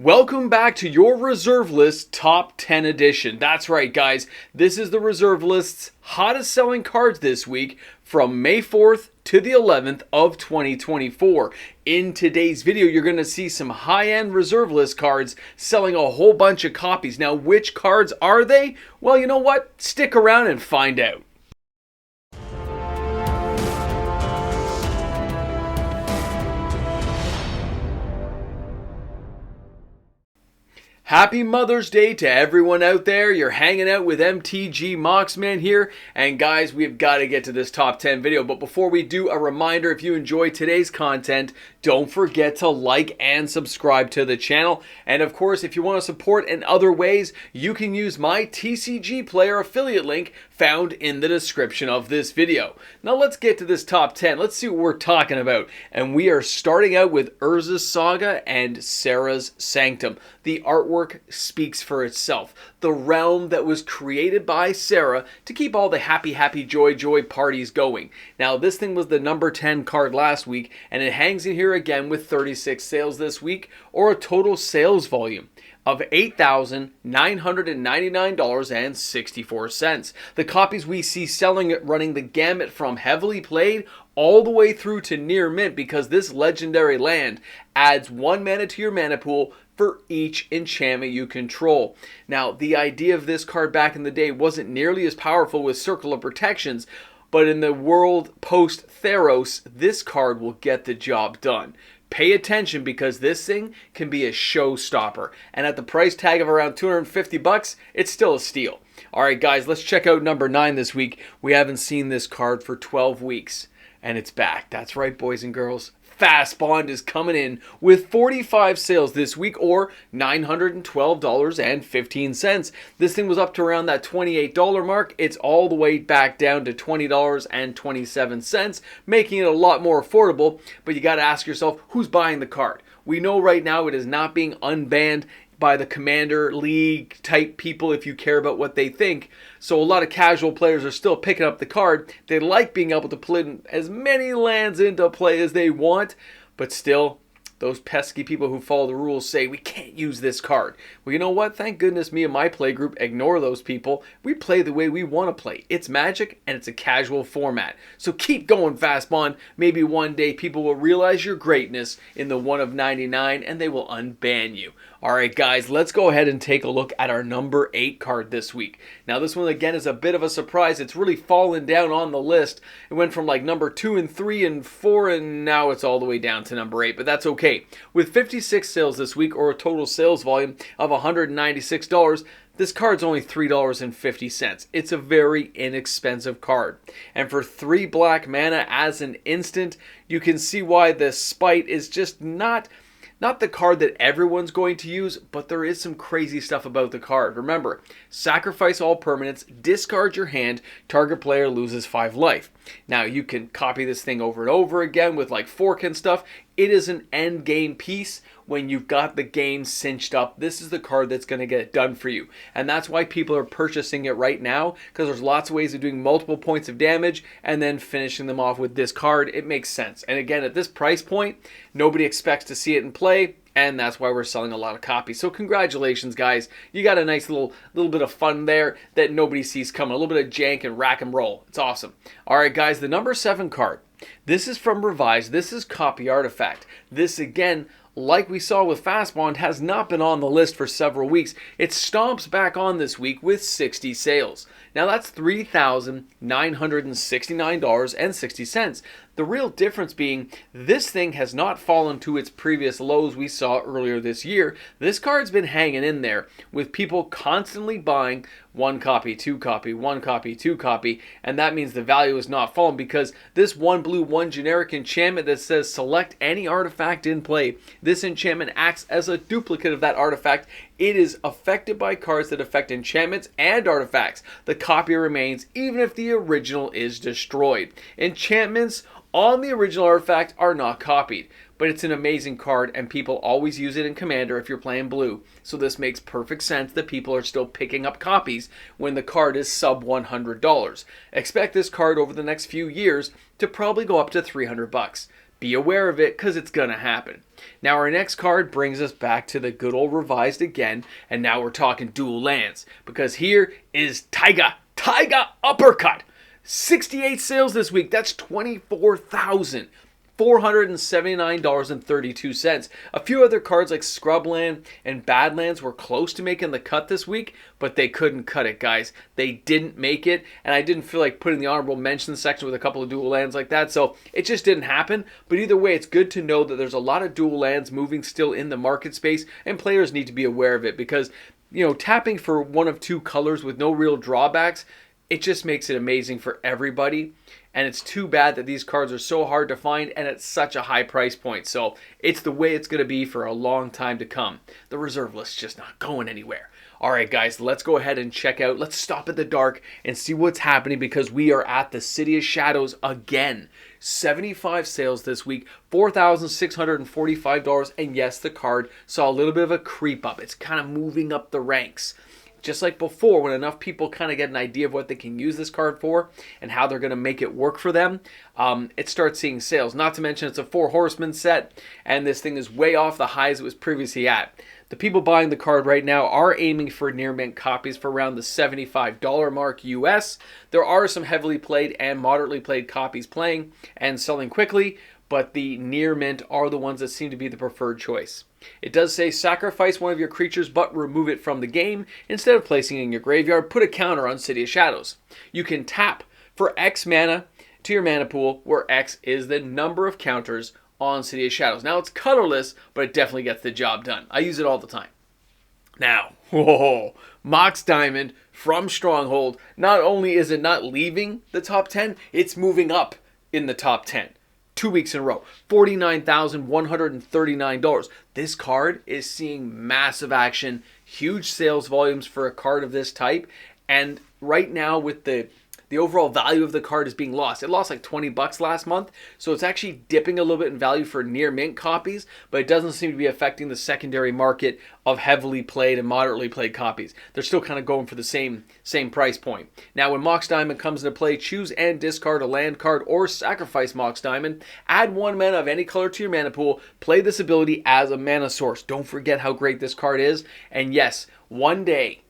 Welcome back to your Reserve List Top 10 edition. That's right, guys. This is the Reserve List's hottest selling cards this week from May 4th to the 11th of 2024. In today's video, you're going to see some high-end Reserve List cards selling a whole bunch of copies. Now, which cards are they? Well, you know what? Stick around and find out. Happy Mother's Day to everyone out there. You're hanging out with MTG Moxman here. And guys, we've got to get to this top 10 video. But before we do, a reminder, if you enjoy today's content, don't forget to like and subscribe to the channel. And of course, if you want to support in other ways, you can use my TCG Player affiliate link found in the description of this video. Now let's get to this top 10. Let's see what we're talking about. And we are starting out with Urza Saga and Serra's Sanctum. The artwork speaks for itself. The realm that was created by Serra to keep all the happy, joy parties going. Now, this thing was the number 10 card last week, and it hangs in here again with 36 sales this week, or a total sales volume of $8,999.64. The copies we see selling it running the gamut from heavily played all the way through to near mint, because this legendary land adds 1 mana to your mana pool for each enchantment you control. Now, the idea of this card back in the day wasn't nearly as powerful with Circle of Protections, but in the world post-Theros, this card will get the job done. Pay attention, because this thing can be a showstopper. And at the price tag of around 250 bucks, it's still a steal. Alright guys, let's check out number 9 this week. We haven't seen this card for 12 weeks. And it's back. That's right, boys and girls. Fast Bond is coming in with 45 sales this week, or $912.15. This thing was up to around that $28 mark. It's all the way back down to $20.27, making it a lot more affordable. But you got to ask yourself, who's buying the card? We know right now it is not being unbanned by the Commander League type people, if you care about what they think. So a lot of casual players are still picking up the card. They like being able to put as many lands into play as they want, but still, those pesky people who follow the rules say we can't use this card. Well, you know what? Thank goodness me and my play group ignore those people. We play the way we want to play. It's Magic, and it's a casual format. So keep going, Fast Bond. Maybe one day people will realize your greatness in the 1 of 99, and they will unban you. Alright guys, let's go ahead and take a look at our number 8 card this week. Now this one again is a bit of a surprise. It's really fallen down on the list. It went from like number 2 and 3 and 4, and now it's all the way down to number 8, but that's okay. With 56 sales this week, or a total sales volume of $196, this card's only $3.50. It's a very inexpensive card. And for 3 black mana as an instant, you can see why the Spite is just not the card that everyone's going to use, but there is some crazy stuff about the card. Remember, sacrifice all permanents, discard your hand, target player loses 5 life. Now, you can copy this thing over and over again with like fork and stuff. It is an end game piece. When you've got the game cinched up, this is the card that's going to get it done for you. And that's why people are purchasing it right now, because there's lots of ways of doing multiple points of damage and then finishing them off with this card. It makes sense. And again, at this price point, nobody expects to see it in play, and that's why we're selling a lot of copies. So congratulations, guys. You got a nice little bit of fun there that nobody sees coming. A little bit of jank and rack and roll. It's awesome. All right, guys, the number 7 card. This is from Revised. This is Copy Artifact. This, again, like we saw with Fast Bond, has not been on the list for several weeks. It stomps back on this week with 60 sales. Now that's $3,969.60. The real difference being, this thing has not fallen to its previous lows we saw earlier this year. This card's been hanging in there with people constantly buying 1 copy, 2 copy, 1 copy, 2 copy, and that means the value has not fallen, because this 1 blue, 1 generic enchantment that says select any artifact in play, this enchantment acts as a duplicate of that artifact. It is affected by cards that affect enchantments and artifacts. The copy remains even if the original is destroyed. Enchantments on the original artifact are not copied, but it's an amazing card, and people always use it in Commander if you're playing blue. So this makes perfect sense that people are still picking up copies when the card is sub $100. Expect this card over the next few years to probably go up to 300 bucks. Be aware of it because it's going to happen. Now our next card brings us back to the good old revised again, and now we're talking dual lands because here is Taiga Uppercut. 68 sales this week. That's $24,479.32. A few other cards like Scrubland and Badlands were close to making the cut this week, but they couldn't cut it, guys. They didn't make it, and I didn't feel like putting the honorable mention section with a couple of dual lands like that, so it just didn't happen. But either way, it's good to know that there's a lot of dual lands moving still in the market space, and players need to be aware of it because, you know, tapping for one of two colors with no real drawbacks, it just makes it amazing for everybody. And it's too bad that these cards are so hard to find and at such a high price point. So it's the way it's going to be for a long time to come. The reserve list's just not going anywhere. All right, guys, let's go ahead and check out. Let's stop at the dark and see what's happening because we are at the City of Shadows again. 75 sales this week, $4,645. And yes, the card saw a little bit of a creep up. It's kind of moving up the ranks. Just like before, when enough people kind of get an idea of what they can use this card for and how they're going to make it work for them, it starts seeing sales. Not to mention it's a 4 Horsemen set, and this thing is way off the highs it was previously at. The people buying the card right now are aiming for near mint copies for around the $75 mark US. There are some heavily played and moderately played copies playing and selling quickly, but the near mint are the ones that seem to be the preferred choice. It does say sacrifice one of your creatures but remove it from the game. Instead of placing it in your graveyard, put a counter on City of Shadows. You can tap for X mana to your mana pool, where X is the number of counters on City of Shadows. Now it's colorless, but it definitely gets the job done. I use it all the time. Now, MOX Diamond from Stronghold, not only is it not leaving the top 10, it's moving up in the top 10. 2 weeks in a row, $49,139. This card is seeing massive action, huge sales volumes for a card of this type, and right now with the overall value of the card is being lost. It lost like $20 last month, so it's actually dipping a little bit in value for near mint copies, but it doesn't seem to be affecting the secondary market of heavily played and moderately played copies. They're still kind of going for the same price point. Now, when MOX Diamond comes into play, choose and discard a land card or sacrifice MOX Diamond. Add 1 mana of any color to your mana pool. Play this ability as a mana source. Don't forget how great this card is. And yes, one day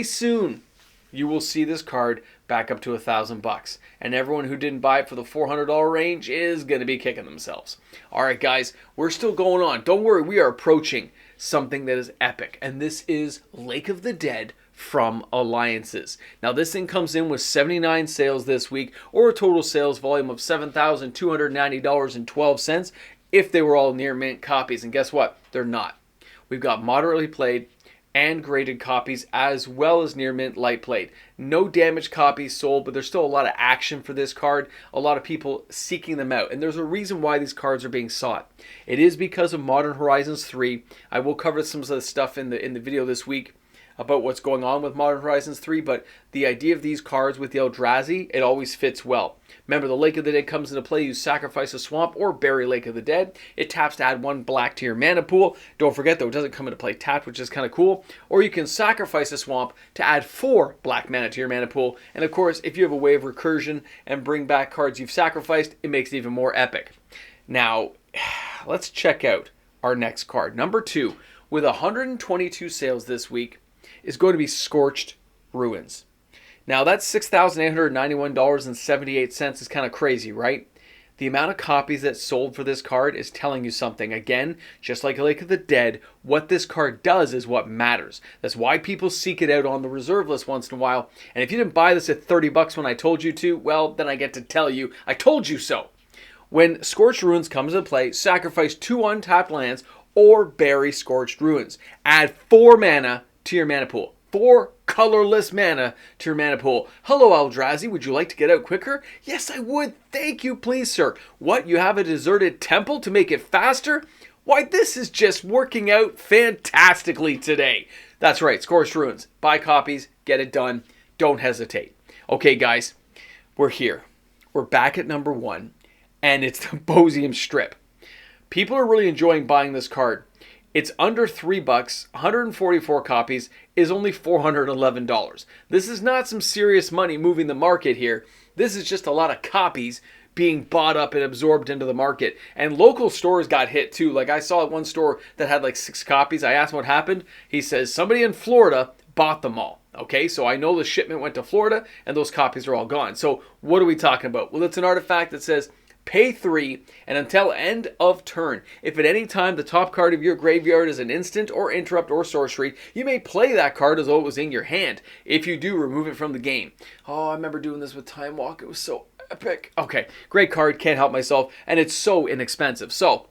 soon, you will see this card back up to $1,000, and everyone who didn't buy it for the $400 range is going to be kicking themselves. All right, guys, we're still going on. Don't worry, we are approaching something that is epic, and this is Lake of the Dead from Alliances. Now, this thing comes in with 79 sales this week, or a total sales volume of $7,290.12 if they were all near mint copies, and guess what? They're not. We've got moderately played and graded copies as well as near mint light played. No damaged copies sold, but there's still a lot of action for this card. A lot of people seeking them out, and there's a reason why these cards are being sought. It is because of Modern Horizons 3. I will cover some of the stuff in the video this week about what's going on with Modern Horizons 3, but the idea of these cards with the Eldrazi, it always fits well. Remember, the Lake of the Dead comes into play. You sacrifice a swamp or bury Lake of the Dead. It taps to add 1 black to your mana pool. Don't forget, though, it doesn't come into play tapped, which is kind of cool. Or you can sacrifice a swamp to add 4 black mana to your mana pool. And of course, if you have a way of recursion and bring back cards you've sacrificed, it makes it even more epic. Now, let's check out our next card. Number 2, with 122 sales this week, is going to be Scorched Ruins. Now, that's $6,891.78 is kind of crazy, right? The amount of copies that sold for this card is telling you something. Again, just like Lake of the Dead, what this card does is what matters. That's why people seek it out on the reserve list once in a while. And if you didn't buy this at $30 when I told you to, well, then I get to tell you, I told you so. When Scorched Ruins comes into play, sacrifice 2 untapped lands or bury Scorched Ruins. Add 4 mana to your mana pool. 4 colorless mana to your mana pool. Hello, Eldrazi. Would you like to get out quicker? Yes, I would. Thank you, please, sir. What? You have a deserted temple to make it faster? Why, this is just working out fantastically today. That's right, Scorched Ruins. Buy copies. Get it done. Don't hesitate. Okay, guys. We're here. We're back at number 1. And it's the Bosium Strip. People are really enjoying buying this card. It's under $3, 144 copies is only $411. This is not some serious money moving the market here. This is just a lot of copies being bought up and absorbed into the market. And local stores got hit too. Like I saw at one store that had like 6 copies. I asked what happened. He says somebody in Florida bought them all. Okay, so I know the shipment went to Florida and those copies are all gone. So what are we talking about? Well, it's an artifact that says pay 3 and until end of turn. If at any time the top card of your graveyard is an instant or interrupt or sorcery, you may play that card as though it was in your hand. If you do, remove it from the game. Oh, I remember doing this with Time Walk. It was so epic. Okay, great card. Can't help myself. And it's so inexpensive. So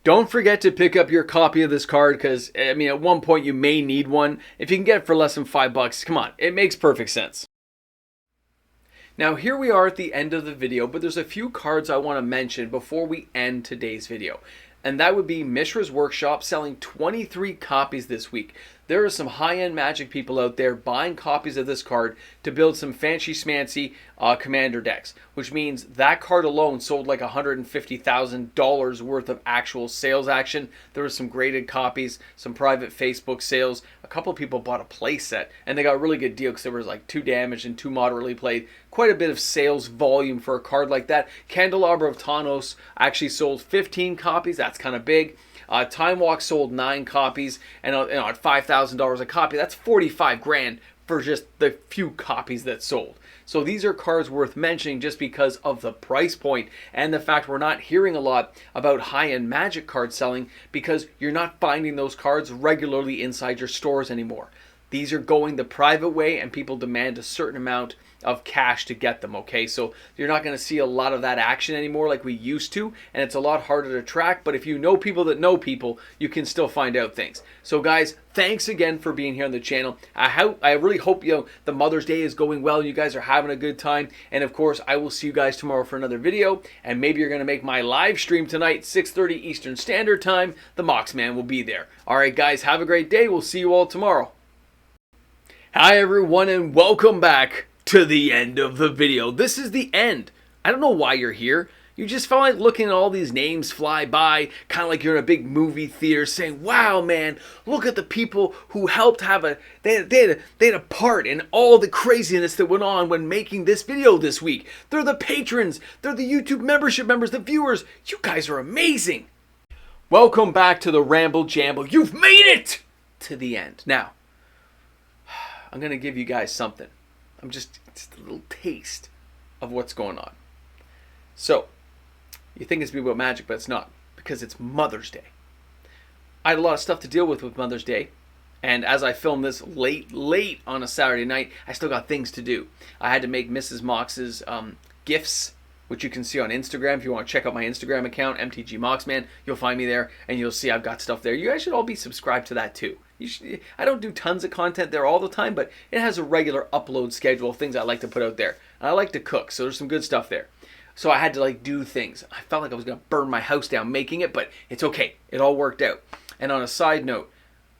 don't forget to pick up your copy of this card because, I mean, at one point you may need one. If you can get it for less than $5, come on, it makes perfect sense. Now here we are at the end of the video, but there's a few cards I want to mention before we end today's video. And that would be Mishra's Workshop selling 23 copies this week. There are some high-end Magic people out there buying copies of this card to build some fancy-schmancy commander decks, which means that card alone sold like $150,000 worth of actual sales action. There were some graded copies, some private Facebook sales. A couple of people bought a play set, and they got a really good deal because there was like 2 damaged and 2 moderately played. Quite a bit of sales volume for a card like that. Candelabra of Tawnos actually sold 15 copies. That's kind of big. Time Walk sold 9 copies, and at $5,000 a copy, that's 45 grand for just the few copies that sold. So these are cards worth mentioning just because of the price point and the fact we're not hearing a lot about high-end Magic card selling because you're not finding those cards regularly inside your stores anymore. These are going the private way and people demand a certain amount of cash to get them, okay? So you're not going to see a lot of that action anymore like we used to, and it's a lot harder to track, but if you know people that know people, you can still find out things. So guys, thanks again for being here on the channel. I really hope the Mother's Day is going well and you guys are having a good time, and of course I will see you guys tomorrow for another video, and maybe you're going to make my live stream tonight, 6:30 Eastern Standard Time. The Mox Man will be there. Alright guys, have a great day. We'll see you all tomorrow. Hi everyone and welcome back to the end of the video. This is the end. I don't know why you're here. You just felt like looking at all these names fly by, kind of like you're in a big movie theater saying, wow man, look at the people who helped have they had a part in all the craziness that went on when making this video this week. They're the patrons, they're the YouTube membership members, the viewers. You guys are amazing. Welcome back to the Ramble Jamble. You've made it to the end. Now, I'm going to give you guys something. Just a little taste of what's going on. So, you think it's about Magic, but it's not, because it's Mother's Day. I had a lot of stuff to deal with Mother's Day, and as I film this late on a Saturday night, I still got things to do. I had to make Mrs. Mox's gifts, which you can see on Instagram. If you want to check out my Instagram account, MTGMoxman, you'll find me there, and you'll see I've got stuff there. You guys should all be subscribed to that too. I don't do tons of content there all the time, but it has a regular upload schedule of things I like to put out there. And I like to cook, so there's some good stuff there. So I had to do things. I felt like I was going to burn my house down making it, but it's okay. It all worked out. And on a side note,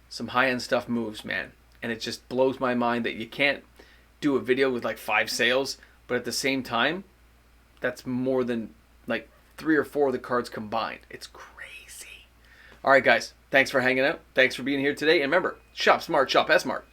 some high-end stuff moves, man. And it just blows my mind that you can't do a video with 5 sales, but at the same time, that's more than 3 or 4 of the cards combined. It's crazy. All right, guys. Thanks for hanging out. Thanks for being here today. And remember, shop smart, shop S-Mart.